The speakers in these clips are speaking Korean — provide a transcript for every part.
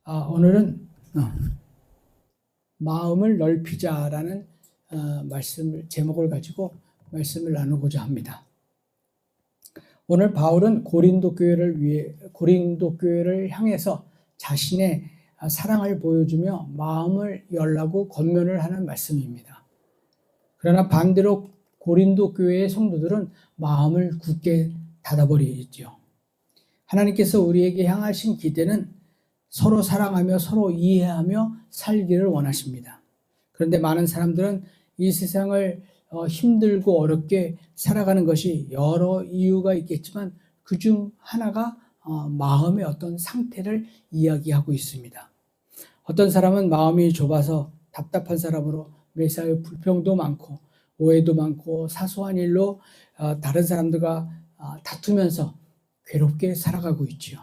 오늘은 마음을 넓히자라는 제목을 가지고 말씀을 나누고자 합니다. 오늘 바울은 고린도 교회를 향해서 자신의 사랑을 보여주며 마음을 열라고 권면을 하는 말씀입니다. 그러나 반대로 고린도 교회의 성도들은 마음을 굳게 닫아버리죠. 하나님께서 우리에게 향하신 기대는 서로 사랑하며 서로 이해하며 살기를 원하십니다. 그런데 많은 사람들은 이 세상을 힘들고 어렵게 살아가는 것이 여러 이유가 있겠지만 그중 하나가 마음의 어떤 상태를 이야기하고 있습니다. 어떤 사람은 마음이 좁아서 답답한 사람으로 매사에 불평도 많고 오해도 많고 사소한 일로 다른 사람들과 다투면서 괴롭게 살아가고 있지요.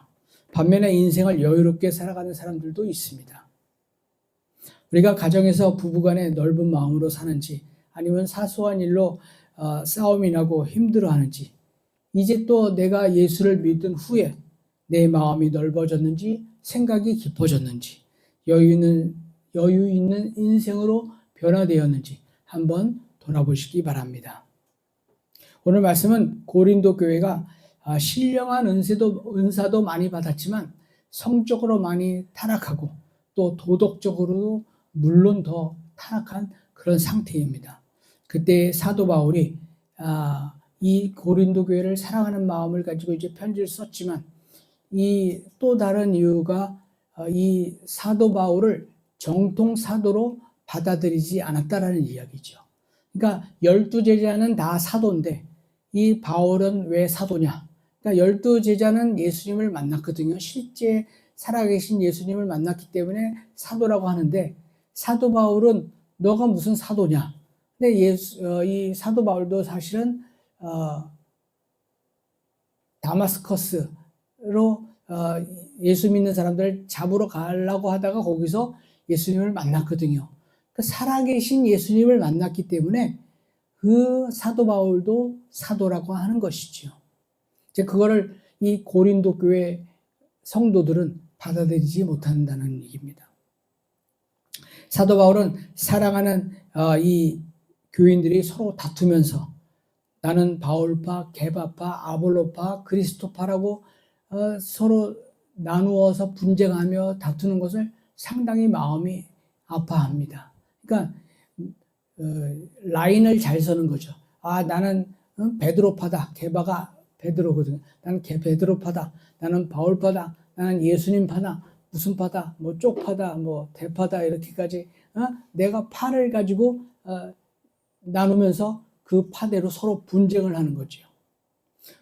반면에 인생을 여유롭게 살아가는 사람들도 있습니다. 우리가 가정에서 부부간에 넓은 마음으로 사는지 아니면 사소한 일로 싸움이 나고 힘들어하는지 이제 또 내가 예수를 믿은 후에 내 마음이 넓어졌는지 생각이 깊어졌는지 여유 있는 인생으로 변화되었는지 한번 돌아보시기 바랍니다. 오늘 말씀은 고린도 교회가 신령한 은사도 많이 받았지만 성적으로 많이 타락하고 또 도덕적으로도 물론 더 타락한 그런 상태입니다. 그때 사도 바울이 이 고린도 교회를 사랑하는 마음을 가지고 이제 편지를 썼지만 이 또 다른 이유가 이 사도 바울을 정통 사도로 받아들이지 않았다라는 이야기죠. 그러니까 12제자는 다 사도인데 이 바울은 왜 사도냐? 그러니까 12제자는 예수님을 만났거든요. 실제 살아계신 예수님을 만났기 때문에 사도라고 하는데 사도 바울은 너가 무슨 사도냐? 근데 이 사도 바울도 사실은 다마스커스로 예수 믿는 사람들을 잡으러 가려고 하다가 거기서 예수님을 만났거든요. 그 살아계신 예수님을 만났기 때문에 그 사도 바울도 사도라고 하는 것이죠. 이제 그거를 이 고린도 교회 성도들은 받아들이지 못한다는 얘기입니다. 사도 바울은 사랑하는 이 교인들이 서로 다투면서 나는 바울파, 게바파, 아볼로파, 그리스도파라고 서로 나누어서 분쟁하며 다투는 것을 상당히 마음이 아파합니다. 그러니까 라인을 잘 서는 거죠. 나는 베드로파다. 게바가 베드로거든요. 나는 베드로파다. 나는 바울파다. 나는 예수님 파다. 무슨 파다. 뭐 쪽파다. 뭐 대파다. 이렇게까지 내가 파를 가지고 나누면서 그 파대로 서로 분쟁을 하는 거죠.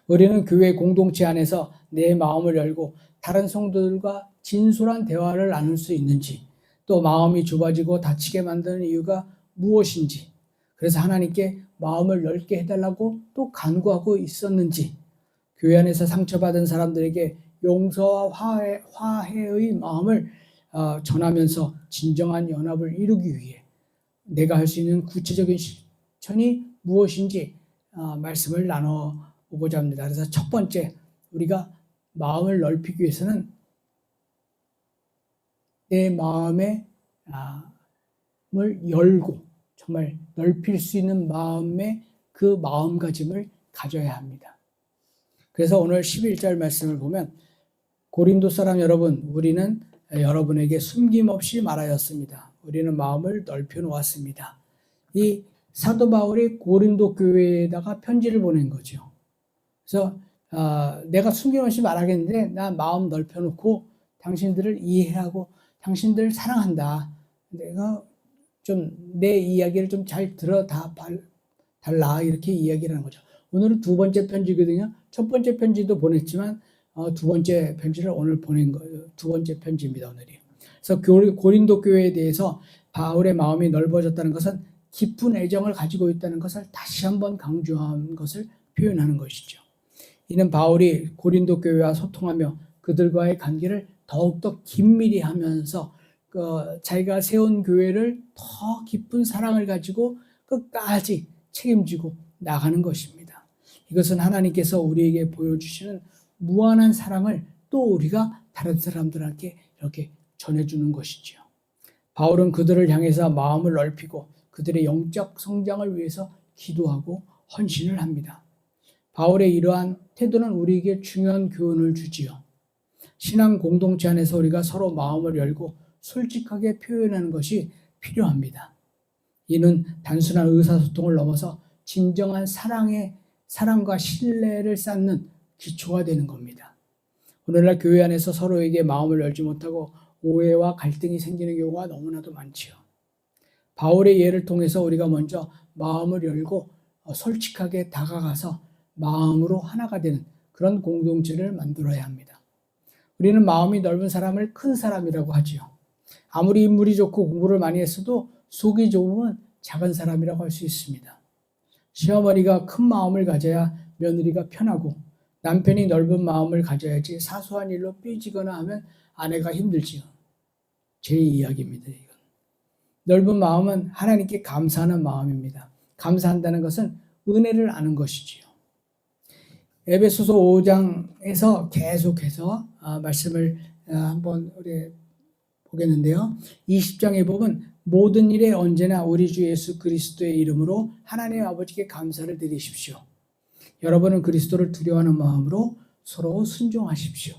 우리는 교회 공동체 안에서 내 마음을 열고 다른 성도들과 진솔한 대화를 나눌 수 있는지 또 마음이 좁아지고 다치게 만드는 이유가 무엇인지 그래서 하나님께 마음을 넓게 해달라고 또 간구하고 있었는지 교회 안에서 상처받은 사람들에게 용서와 화해의 마음을 전하면서 진정한 연합을 이루기 위해 내가 할 수 있는 구체적인 실천이 무엇인지 말씀을 나눠보고자 합니다. 그래서 첫 번째 우리가 마음을 넓히기 위해서는 내 마음을 열고 정말 넓힐 수 있는 마음의 그 마음가짐을 가져야 합니다. 그래서 오늘 11절 말씀을 보면 고린도 사람 여러분 우리는 여러분에게 숨김없이 말하였습니다. 우리는 마음을 넓혀 놓았습니다. 이 사도 바울이 고린도 교회에다가 편지를 보낸 거죠. 그래서 내가 숨김없이 말하겠는데 나 마음 넓혀 놓고 당신들을 이해하고 당신들을 사랑한다. 내가 좀 내 이야기를 좀 잘 들어 달라 이렇게 이야기를 하는 거죠. 오늘은 두 번째 편지거든요. 첫 번째 편지도 보냈지만 두 번째 편지를 오늘 보낸 거예요. 두 번째 편지입니다. 오늘이. 그래서 고린도 교회에 대해서 바울의 마음이 넓어졌다는 것은 깊은 애정을 가지고 있다는 것을 다시 한번 강조한 것을 표현하는 것이죠. 이는 바울이 고린도 교회와 소통하며 그들과의 관계를 더욱더 긴밀히 하면서 자기가 세운 교회를 더 깊은 사랑을 가지고 끝까지 책임지고 나가는 것입니다. 이것은 하나님께서 우리에게 보여주시는 무한한 사랑을 또 우리가 다른 사람들에게 이렇게 전해주는 것이지요. 바울은 그들을 향해서 마음을 넓히고 그들의 영적 성장을 위해서 기도하고 헌신을 합니다. 바울의 이러한 태도는 우리에게 중요한 교훈을 주지요. 신앙 공동체 안에서 우리가 서로 마음을 열고 솔직하게 표현하는 것이 필요합니다. 이는 단순한 의사소통을 넘어서 진정한 사랑과 신뢰를 쌓는 기초가 되는 겁니다. 오늘날 교회 안에서 서로에게 마음을 열지 못하고 오해와 갈등이 생기는 경우가 너무나도 많지요. 바울의 예를 통해서 우리가 먼저 마음을 열고 솔직하게 다가가서 마음으로 하나가 되는 그런 공동체를 만들어야 합니다. 우리는 마음이 넓은 사람을 큰 사람이라고 하지요. 아무리 인물이 좋고 공부를 많이 했어도 속이 좁으면 작은 사람이라고 할 수 있습니다. 시어머니가 큰 마음을 가져야 며느리가 편하고 남편이 넓은 마음을 가져야지 사소한 일로 삐지거나 하면 아내가 힘들지요. 제 이야기입니다. 이건. 넓은 마음은 하나님께 감사하는 마음입니다. 감사한다는 것은 은혜를 아는 것이지요. 에베소서 5장에서 계속해서 말씀을 한번 우리 보겠는데요. 20장에 보면 모든 일에 언제나 우리 주 예수 그리스도의 이름으로 하나님 아버지께 감사를 드리십시오. 여러분은 그리스도를 두려워하는 마음으로 서로 순종하십시오.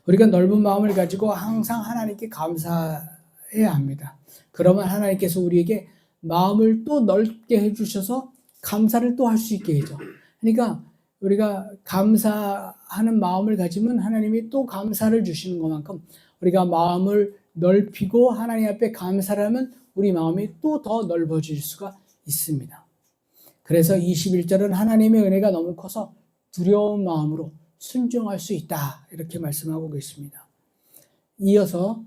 우리가 넓은 마음을 가지고 항상 하나님께 감사해야 합니다. 그러면 하나님께서 우리에게 마음을 또 넓게 해주셔서 감사를 또 할 수 있게 해줘. 그러니까 우리가 감사하는 마음을 가지면 하나님이 또 감사를 주시는 것만큼 우리가 마음을 넓히고 하나님 앞에 감사를 하면 우리 마음이 또 더 넓어질 수가 있습니다. 그래서 21절은 하나님의 은혜가 너무 커서 두려운 마음으로 순종할 수 있다. 이렇게 말씀하고 계십니다. 이어서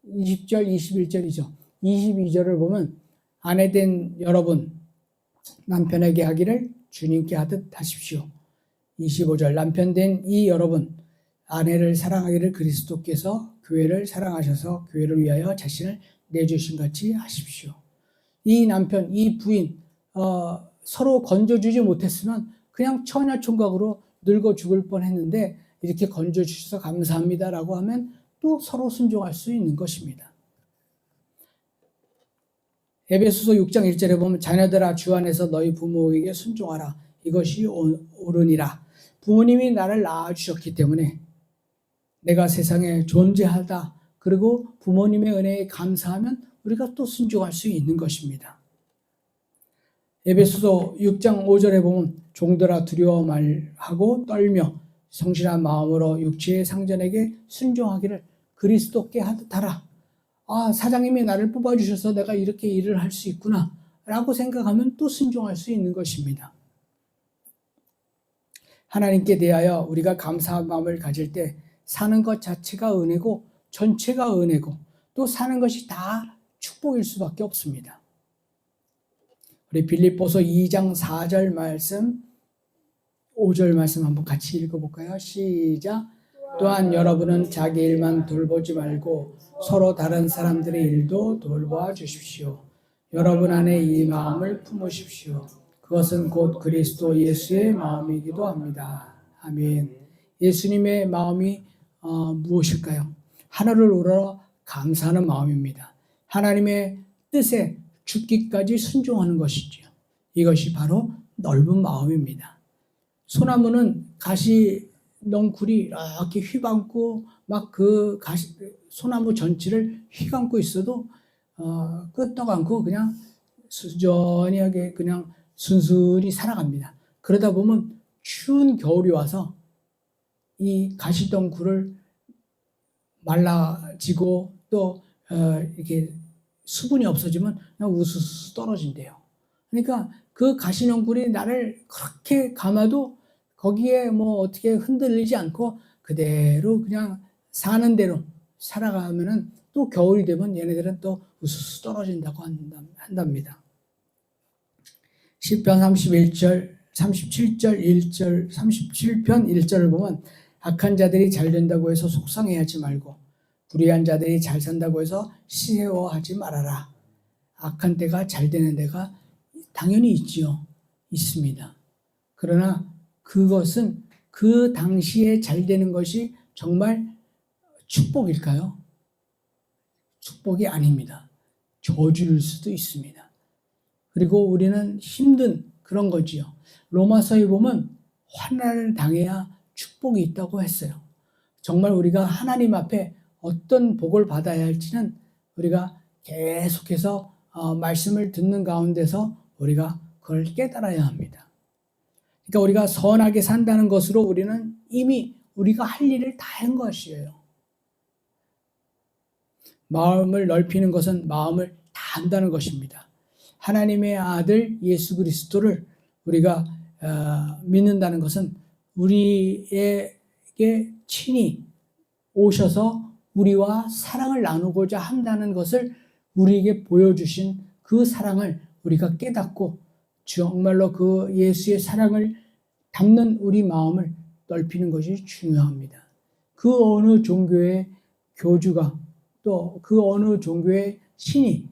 20절, 21절이죠. 22절을 보면 아내된 여러분, 남편에게 하기를 주님께 하듯 하십시오. 25절, 남편된 이 여러분, 아내를 사랑하기를 그리스도께서 교회를 사랑하셔서 교회를 위하여 자신을 내주신 같이 하십시오. 이 남편, 이 부인 서로 건져주지 못했으면 그냥 처녀총각으로 늙어 죽을 뻔했는데 이렇게 건져주셔서 감사합니다라고 하면 또 서로 순종할 수 있는 것입니다. 에베소서 6장 1절에 보면 자녀들아 주 안에서 너희 부모에게 순종하라. 이것이 옳으니라. 부모님이 나를 낳아주셨기 때문에 내가 세상에 존재하다. 그리고 부모님의 은혜에 감사하면 우리가 또 순종할 수 있는 것입니다. 에베소서 6장 5절에 보면 종들아 두려워 말하고 떨며 성실한 마음으로 육체의 상전에게 순종하기를 그리스도께 하듯하라. 사장님이 나를 뽑아주셔서 내가 이렇게 일을 할 수 있구나 라고 생각하면 또 순종할 수 있는 것입니다. 하나님께 대하여 우리가 감사한 마음을 가질 때 사는 것 자체가 은혜고 전체가 은혜고 또 사는 것이 다 축복일 수밖에 없습니다. 우리 빌립보서 2장 4절 말씀, 5절 말씀 한번 같이 읽어볼까요? 시작. 또한 여러분은 자기 일만 돌보지 말고 서로 다른 사람들의 일도 돌보아 주십시오. 여러분 안에 이 마음을 품으십시오. 그것은 곧 그리스도 예수의 마음이기도 합니다. 아멘. 예수님의 마음이 무엇일까요? 하늘을 우러러 감사하는 마음입니다. 하나님의 뜻에 죽기까지 순종하는 것이지요. 이것이 바로 넓은 마음입니다. 소나무는 가시 넝쿨이 이렇게 휘감고 막 그 소나무 전체를 휘감고 있어도 끄떡 않고 그냥 수전하게 그냥 순순히 살아갑니다. 그러다 보면 추운 겨울이 와서 이 가시덩굴을 말라지고 또 이렇게 수분이 없어지면 그냥 우수수 떨어진대요. 그러니까 그 가시덩굴이 나를 그렇게 감아도 거기에 뭐 어떻게 흔들리지 않고 그대로 그냥 사는 대로 살아가면은 또 겨울이 되면 얘네들은 또 우수수 떨어진다고 한답니다. 시편 37절 1절 37편 1절을 보면 악한 자들이 잘 된다고 해서 속상해하지 말고 불의한 자들이 잘 산다고 해서 시해워하지 말아라. 악한 때가 잘 되는 때가 당연히 있지요. 있습니다. 그러나 그것은 그 당시에 잘 되는 것이 정말 축복일까요? 축복이 아닙니다. 저주일 수도 있습니다. 그리고 우리는 힘든 그런 거지요. 로마서에 보면 환난을 당해야 축복이 있다고 했어요. 정말 우리가 하나님 앞에 어떤 복을 받아야 할지는 우리가 계속해서 말씀을 듣는 가운데서 우리가 그걸 깨달아야 합니다. 그러니까 우리가 선하게 산다는 것으로 우리는 이미 우리가 할 일을 다 한 것이에요. 마음을 넓히는 것은 마음을 다 한다는 것입니다. 하나님의 아들 예수 그리스도를 우리가 믿는다는 것은 우리에게 친히 오셔서 우리와 사랑을 나누고자 한다는 것을 우리에게 보여주신 그 사랑을 우리가 깨닫고 정말로 그 예수의 사랑을 담는 우리 마음을 넓히는 것이 중요합니다. 그 어느 종교의 교주가 또 그 어느 종교의 신이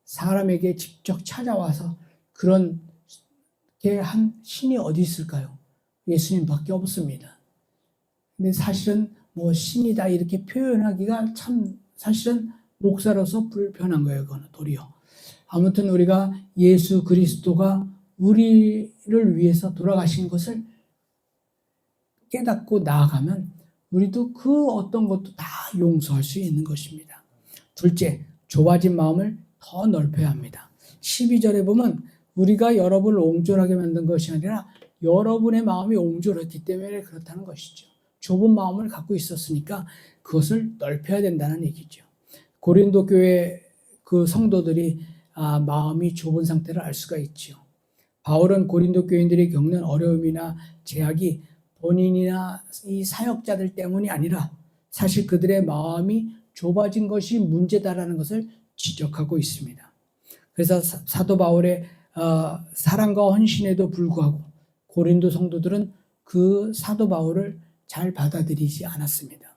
사람에게 직접 찾아와서 그렇게 한 신이 어디 있을까요? 예수님밖에 없습니다. 근데 사실은 뭐 신이다 이렇게 표현하기가 참 사실은 목사로서 불편한 거예요. 그거는 도리어. 아무튼 우리가 예수 그리스도가 우리를 위해서 돌아가신 것을 깨닫고 나아가면 우리도 그 어떤 것도 다 용서할 수 있는 것입니다. 둘째, 좁아진 마음을 더 넓혀야 합니다. 12절에 보면 우리가 여러분을 옹졸하게 만든 것이 아니라 여러분의 마음이 옹졸했기 때문에 그렇다는 것이죠. 좁은 마음을 갖고 있었으니까 그것을 넓혀야 된다는 얘기죠. 고린도 교회 그 성도들이 마음이 좁은 상태를 알 수가 있죠. 바울은 고린도 교인들이 겪는 어려움이나 제약이 본인이나 이 사역자들 때문이 아니라 사실 그들의 마음이 좁아진 것이 문제다라는 것을 지적하고 있습니다. 그래서 사도 바울의 사랑과 헌신에도 불구하고 고린도 성도들은 그 사도 바울을 잘 받아들이지 않았습니다.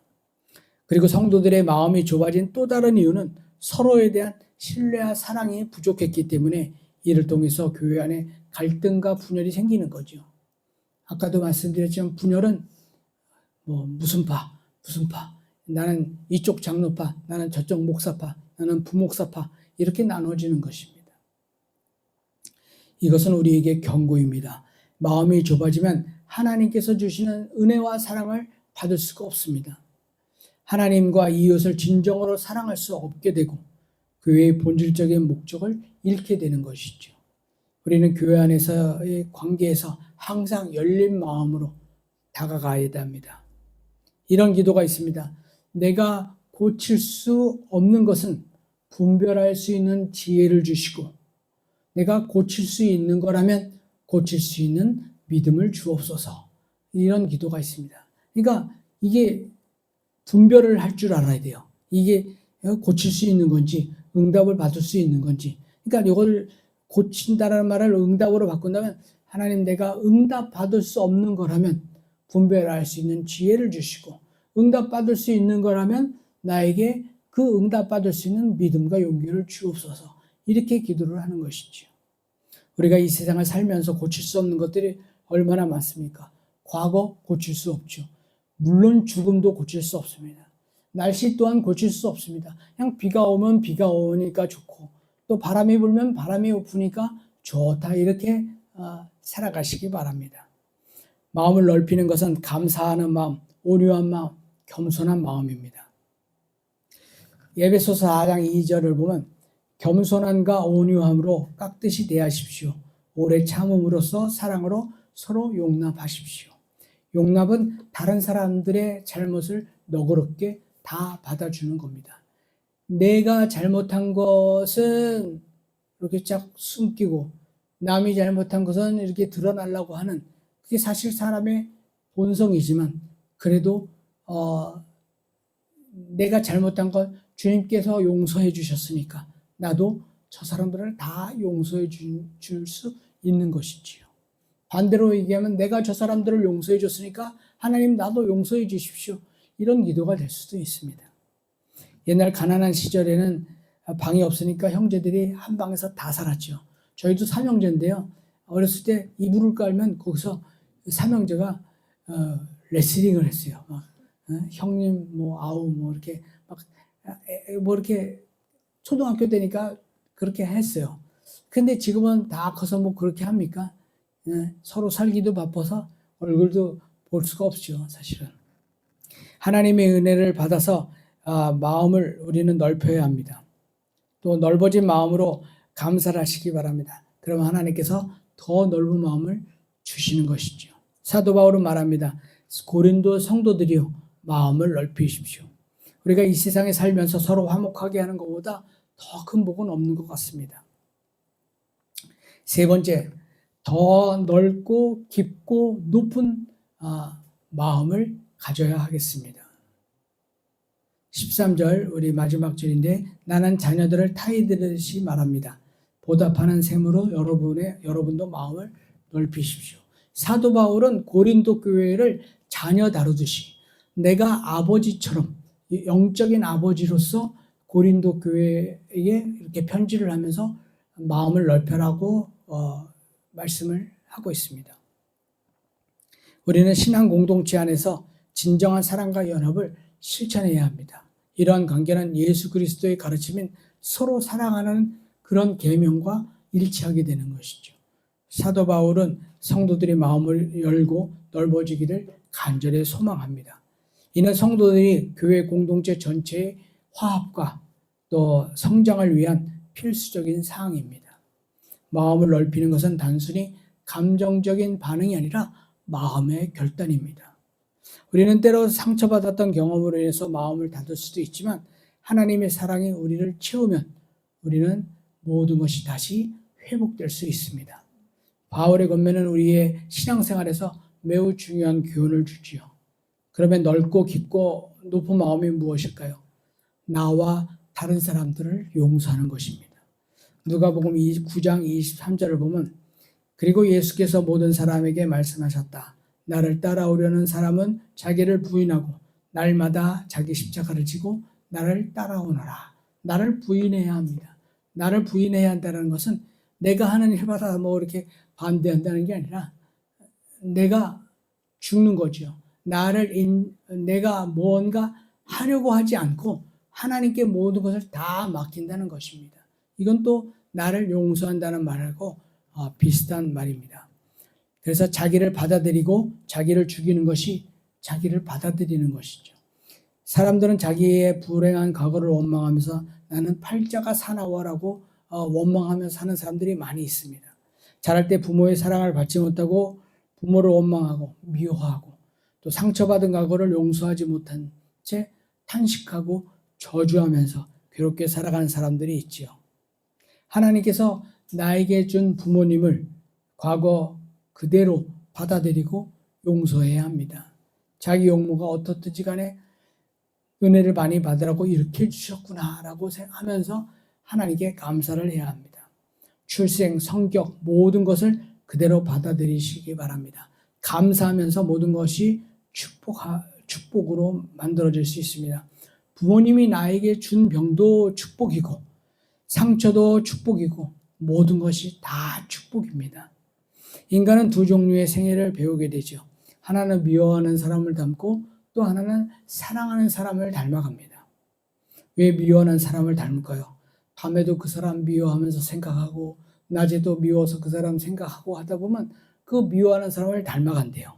그리고 성도들의 마음이 좁아진 또 다른 이유는 서로에 대한 신뢰와 사랑이 부족했기 때문에 이를 통해서 교회 안에 갈등과 분열이 생기는 거죠. 아까도 말씀드렸지만 분열은 무슨 파, 나는 이쪽 장로파, 나는 저쪽 목사파, 나는 부목사파 이렇게 나눠지는 것입니다. 이것은 우리에게 경고입니다. 마음이 좁아지면 하나님께서 주시는 은혜와 사랑을 받을 수가 없습니다. 하나님과 이웃을 진정으로 사랑할 수 없게 되고 교회의 본질적인 목적을 잃게 되는 것이죠. 우리는 교회 안에서의 관계에서 항상 열린 마음으로 다가가야 합니다. 이런 기도가 있습니다. 내가 고칠 수 없는 것은 분별할 수 있는 지혜를 주시고 내가 고칠 수 있는 거라면 고칠 수 있는 믿음을 주옵소서. 이런 기도가 있습니다. 그러니까 이게 분별을 할 줄 알아야 돼요. 이게 고칠 수 있는 건지 응답을 받을 수 있는 건지. 그러니까 이걸 고친다라는 말을 응답으로 바꾼다면 하나님 내가 응답 받을 수 없는 거라면 분별할 수 있는 지혜를 주시고 응답 받을 수 있는 거라면 나에게 그 응답 받을 수 있는 믿음과 용기를 주옵소서. 이렇게 기도를 하는 것이죠. 우리가 이 세상을 살면서 고칠 수 없는 것들이 얼마나 많습니까? 과거 고칠 수 없죠. 물론 죽음도 고칠 수 없습니다. 날씨 또한 고칠 수 없습니다. 그냥 비가 오면 비가 오니까 좋고 또 바람이 불면 바람이 부니까 좋다 이렇게 살아가시기 바랍니다. 마음을 넓히는 것은 감사하는 마음, 온유한 마음, 겸손한 마음입니다. 에베소서 4장 2절을 보면 겸손함과 온유함으로 깍듯이 대하십시오. 오래 참음으로써 사랑으로 서로 용납하십시오. 용납은 다른 사람들의 잘못을 너그럽게 다 받아주는 겁니다. 내가 잘못한 것은 이렇게 쫙 숨기고 남이 잘못한 것은 이렇게 드러나려고 하는 그게 사실 사람의 본성이지만 그래도 내가 잘못한 것 주님께서 용서해 주셨으니까 나도 저 사람들을 다 용서해 줄 수 있는 것이지요. 반대로 얘기하면 내가 저 사람들을 용서해 줬으니까 하나님 나도 용서해 주십시오. 이런 기도가 될 수도 있습니다. 옛날 가난한 시절에는 방이 없으니까 형제들이 한 방에서 다 살았죠. 저희도 삼형제인데요. 어렸을 때 이불을 깔면 거기서 삼형제가 레슬링을 했어요. 막, 형님 아우 이렇게 막 뭐 이렇게 초등학교 때니까 그렇게 했어요. 근데 지금은 다 커서 뭐 그렇게 합니까? 서로 살기도 바빠서 얼굴도 볼 수가 없죠, 사실은. 하나님의 은혜를 받아서 마음을 우리는 넓혀야 합니다. 또 넓어진 마음으로 감사를 하시기 바랍니다. 그러면 하나님께서 더 넓은 마음을 주시는 것이죠. 사도 바울은 말합니다. 고린도 성도들이요, 마음을 넓히십시오. 우리가 이 세상에 살면서 서로 화목하게 하는 것보다 더 큰 복은 없는 것 같습니다. 세 번째, 더 넓고 깊고 높은 마음을 가져야 하겠습니다. 13절 우리 마지막 절인데 나는 자녀들을 타이드듯이 말합니다. 보답하는 셈으로 여러분도 마음을 넓히십시오. 사도 바울은 고린도 교회를 자녀 다루듯이 내가 아버지처럼 영적인 아버지로서 고린도 교회에 이렇게 편지를 하면서 마음을 넓혀라고 말씀을 하고 있습니다. 우리는 신앙 공동체 안에서 진정한 사랑과 연합을 실천해야 합니다. 이러한 관계는 예수 그리스도의 가르침인 서로 사랑하는 그런 계명과 일치하게 되는 것이죠. 사도 바울은 성도들이 마음을 열고 넓어지기를 간절히 소망합니다. 이는 성도들이 교회 공동체 전체의 화합과 또 성장을 위한 필수적인 사항입니다. 마음을 넓히는 것은 단순히 감정적인 반응이 아니라 마음의 결단입니다. 우리는 때로 상처받았던 경험으로 인해서 마음을 닫을 수도 있지만 하나님의 사랑이 우리를 채우면 우리는 모든 것이 다시 회복될 수 있습니다. 바울의 권면은 우리의 신앙생활에서 매우 중요한 교훈을 주지요. 그러면 넓고 깊고 높은 마음이 무엇일까요? 나와 다른 사람들을 용서하는 것입니다. 누가복음 9장 23절을 보면 그리고 예수께서 모든 사람에게 말씀하셨다. 나를 따라오려는 사람은 자기를 부인하고 날마다 자기 십자가를 지고 나를 따라오너라. 나를 부인해야 합니다. 나를 부인해야 한다는 것은 내가 하는 일마다 뭐 이렇게 반대한다는 게 아니라 내가 죽는 거죠. 내가 뭔가 하려고 하지 않고 하나님께 모든 것을 다 맡긴다는 것입니다. 이건 또 나를 용서한다는 말하고 비슷한 말입니다. 그래서 자기를 받아들이고 자기를 죽이는 것이 자기를 받아들이는 것이죠. 사람들은 자기의 불행한 과거를 원망하면서 나는 팔자가 사나워라고 원망하며 사는 사람들이 많이 있습니다. 자랄 때 부모의 사랑을 받지 못하고 부모를 원망하고 미워하고 또 상처받은 과거를 용서하지 못한 채 탄식하고 저주하면서 괴롭게 살아가는 사람들이 있지요. 하나님께서 나에게 준 부모님을 과거 그대로 받아들이고 용서해야 합니다. 자기 용모가 어떻든지 간에 은혜를 많이 받으라고 이렇게 해주셨구나라고 하면서 하나님께 감사를 해야 합니다. 출생, 성격 모든 것을 그대로 받아들이시기 바랍니다. 감사하면서 모든 것이 축복으로 만들어질 수 있습니다. 부모님이 나에게 준 병도 축복이고 상처도 축복이고 모든 것이 다 축복입니다. 인간은 두 종류의 생애를 배우게 되죠. 하나는 미워하는 사람을 닮고 또 하나는 사랑하는 사람을 닮아갑니다. 왜 미워하는 사람을 닮을까요? 밤에도 그 사람 미워하면서 생각하고 낮에도 미워서 그 사람 생각하고 하다 보면 그 미워하는 사람을 닮아간대요.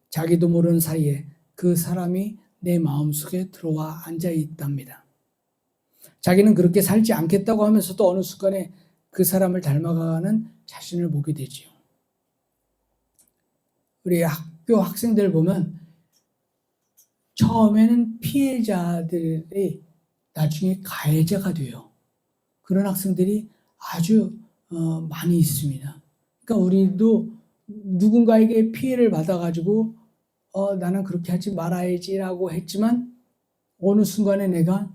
자기도 모르는 사이에 그 사람이 내 마음속에 들어와 앉아 있답니다. 자기는 그렇게 살지 않겠다고 하면서도 어느 순간에 그 사람을 닮아가는 자신을 보게 되지요. 우리 학교 학생들 보면 처음에는 피해자들이 나중에 가해자가 돼요. 그런 학생들이 아주 많이 있습니다. 그러니까 우리도 누군가에게 피해를 받아가지고 나는 그렇게 하지 말아야지라고 했지만 어느 순간에 내가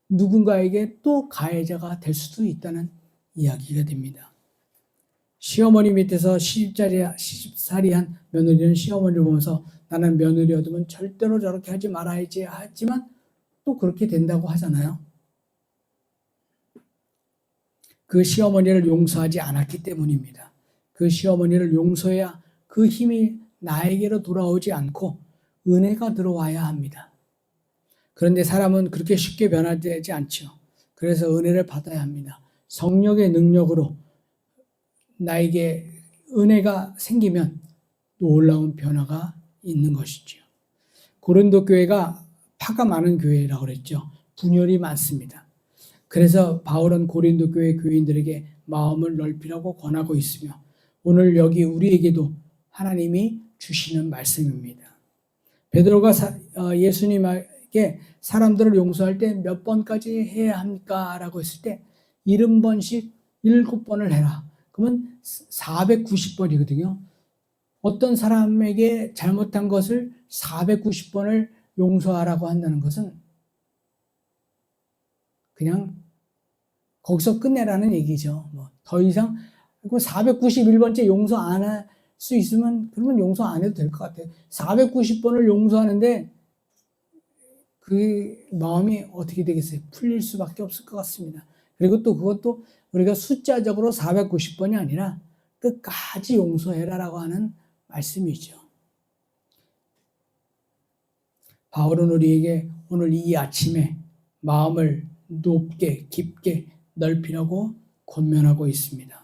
누군가에게 또 가해자가 될 수도 있다는 이야기가 됩니다. 시어머니 밑에서 시집살이한 며느리는 시어머니를 보면서 나는 며느리 얻으면 절대로 저렇게 하지 말아야지 하지만 또 그렇게 된다고 하잖아요. 그 시어머니를 용서하지 않았기 때문입니다. 그 시어머니를 용서해야 그 힘이 나에게로 돌아오지 않고 은혜가 들어와야 합니다. 그런데 사람은 그렇게 쉽게 변화되지 않죠. 그래서 은혜를 받아야 합니다. 성령의 능력으로 나에게 은혜가 생기면 놀라운 변화가 있는 것이죠. 고린도 교회가 파가 많은 교회라고 그랬죠. 분열이 많습니다. 그래서 바울은 고린도 교회 교인들에게 마음을 넓히라고 권하고 있으며 오늘 여기 우리에게도 하나님이 주시는 말씀입니다. 베드로가 예수님에게 사람들을 용서할 때 몇 번까지 해야 합니까? 라고 했을 때 70번씩 7번을 해라. 그러면 490번이거든요. 어떤 사람에게 잘못한 것을 490번을 용서하라고 한다는 것은 그냥 거기서 끝내라는 얘기죠. 더 이상 491번째 용서 안 할 수 있으면 그러면 용서 안 해도 될 것 같아요. 490번을 용서하는데 그 마음이 어떻게 되겠어요? 풀릴 수밖에 없을 것 같습니다. 그리고 또 그것도 우리가 숫자적으로 490번이 아니라 끝까지 용서해라라고 하는 말씀이죠. 바울은 우리에게 오늘 이 아침에 마음을 높게 깊게 넓히라고 권면하고 있습니다.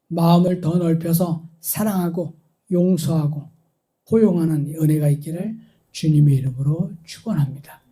마음을 더 넓혀서 사랑하고 용서하고 포용하는 은혜가 있기를 주님의 이름으로 축원합니다.